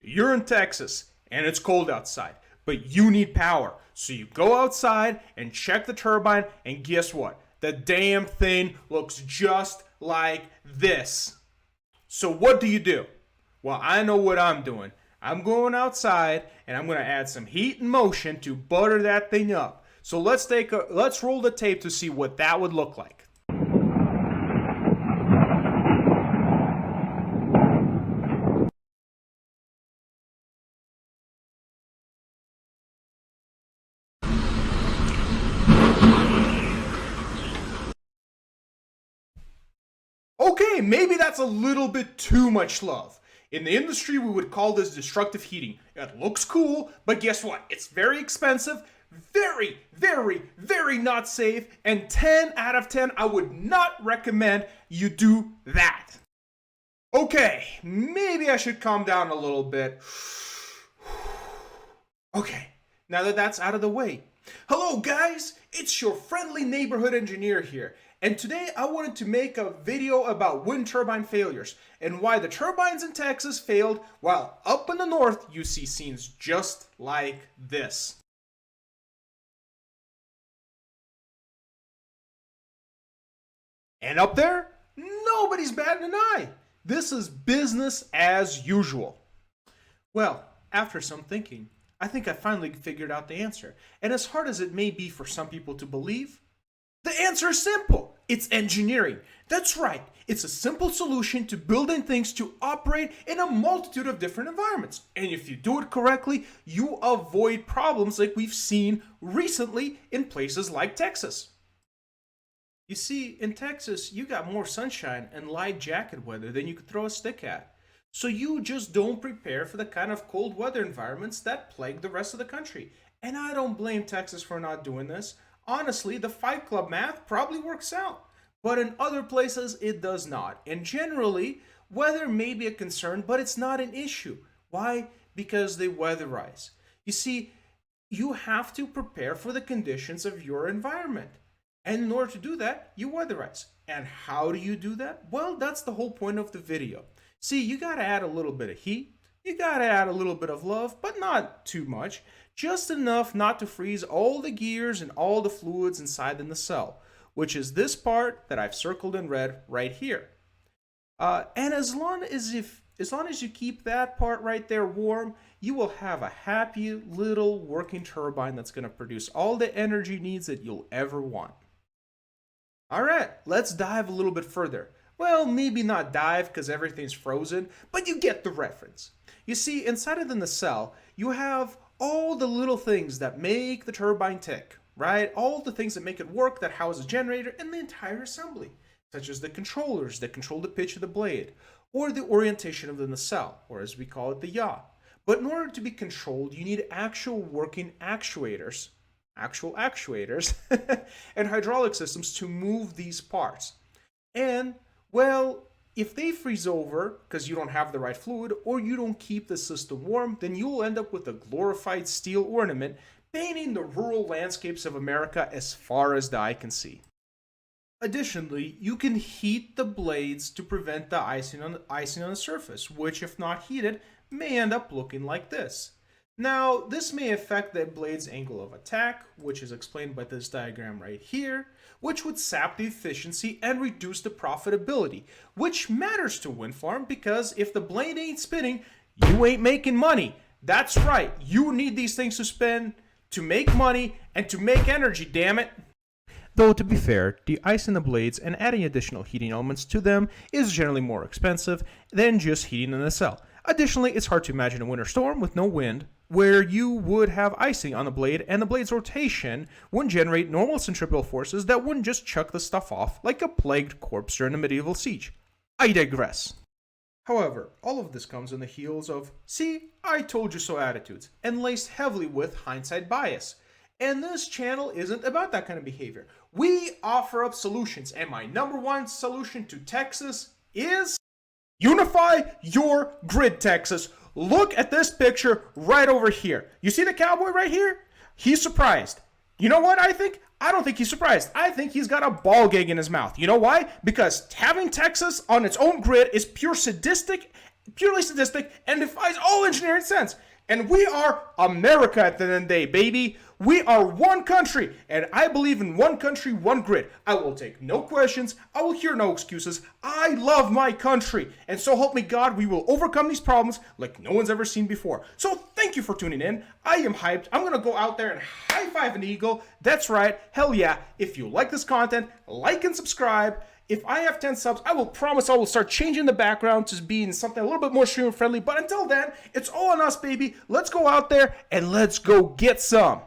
You're in Texas and it's cold outside, but you need power. So you go outside and check the turbine, and guess what? The damn thing looks just like this. So what do? Well, I know what I'm doing. I'm going outside and I'm going to add some heat and motion to butter that thing up. So let's roll the tape to see what that would look like. Okay, maybe that's a little bit too much love. In the industry, we would call this destructive heating. It looks cool, but guess what? It's very expensive, very, very, very not safe, and 10 out of 10, I would not recommend you do that. Okay, maybe I should calm down a little bit. Okay, now that that's out of the way. Hello guys, it's your friendly neighborhood engineer here. And today I wanted to make a video about wind turbine failures and why the turbines in Texas failed, while up in the north you see scenes just like this. And up there, nobody's batting an eye. This is business as usual. Well, after some thinking, I think I finally figured out the answer. And as hard as it may be for some people to believe, the answer is simple. It's engineering. That's right. It's a simple solution to building things to operate in a multitude of different environments. And if you do it correctly, you avoid problems like we've seen recently in places like Texas. You see, in Texas, you got more sunshine and light jacket weather than you could throw a stick at. So you just don't prepare for the kind of cold weather environments that plague the rest of the country. And I don't blame Texas for not doing this. Honestly, the Fight Club math probably works out, but in other places it does not. And generally, weather may be a concern, but it's not an issue. Why? Because they weatherize. You see, you have to prepare for the conditions of your environment. And in order to do that, you weatherize. And how do you do that? Well, that's the whole point of the video. See, you gotta add a little bit of heat, you gotta add a little bit of love, but not too much. Just enough not to freeze all the gears and all the fluids inside the nacelle, which is this part that I've circled in red right here. And as long as you keep that part right there warm, you will have a happy little working turbine that's going to produce all the energy needs that you'll ever want. All right, let's dive a little bit further. Well, maybe not dive because everything's frozen, but you get the reference. You see, inside of the nacelle, you have all the little things that make the turbine tick, right? All the things that make it work, that house the generator and the entire assembly, such as the controllers that control the pitch of the blade, or the orientation of the nacelle, or as we call it, the yaw. But in order to be controlled, you need actual working actuators, and hydraulic systems to move these parts. And, well, if they freeze over because you don't have the right fluid or you don't keep the system warm, then you'll end up with a glorified steel ornament painting the rural landscapes of America as far as the eye can see. Additionally, you can heat the blades to prevent the icing on the surface, which if not heated, may end up looking like this. Now, this may affect the blade's angle of attack, which is explained by this diagram right here, which would sap the efficiency and reduce the profitability, which matters to wind farm because if the blade ain't spinning, you ain't making money. That's right, you need these things to spin to make money and to make energy, damn it. Though to be fair, de-icing the blades and adding additional heating elements to them is generally more expensive than just heating the nacelle. Additionally, it's hard to imagine a winter storm with no wind where you would have icing on the blade and the blade's rotation wouldn't generate normal centripetal forces that wouldn't just chuck the stuff off like a plagued corpse during a medieval siege. I digress. However, all of this comes on the heels of, see, I told you so attitudes, and laced heavily with hindsight bias. And this channel isn't about that kind of behavior. We offer up solutions, and my number one solution to Texas is unify your grid, Texas. Look at this picture right over here. You see the cowboy right here? He's surprised. You know what I think? I don't think he's surprised. I think he's got a ball gag in his mouth. You know why? Because having Texas on its own grid is pure sadistic purely sadistic, and defies all engineering sense. And we are America at the end of the day, baby. We are one country, and I believe in one country, one grid. I will take no questions. I will hear no excuses. I love my country. And so help me God, we will overcome these problems like no one's ever seen before. So thank you for tuning in. I am hyped. I'm going to go out there and high five an eagle. That's right. Hell yeah. If you like this content, like and subscribe. If I have 10 subs, I will promise I will start changing the background to being something a little bit more streamer friendly. But until then, it's all on us, baby. Let's go out there and let's go get some.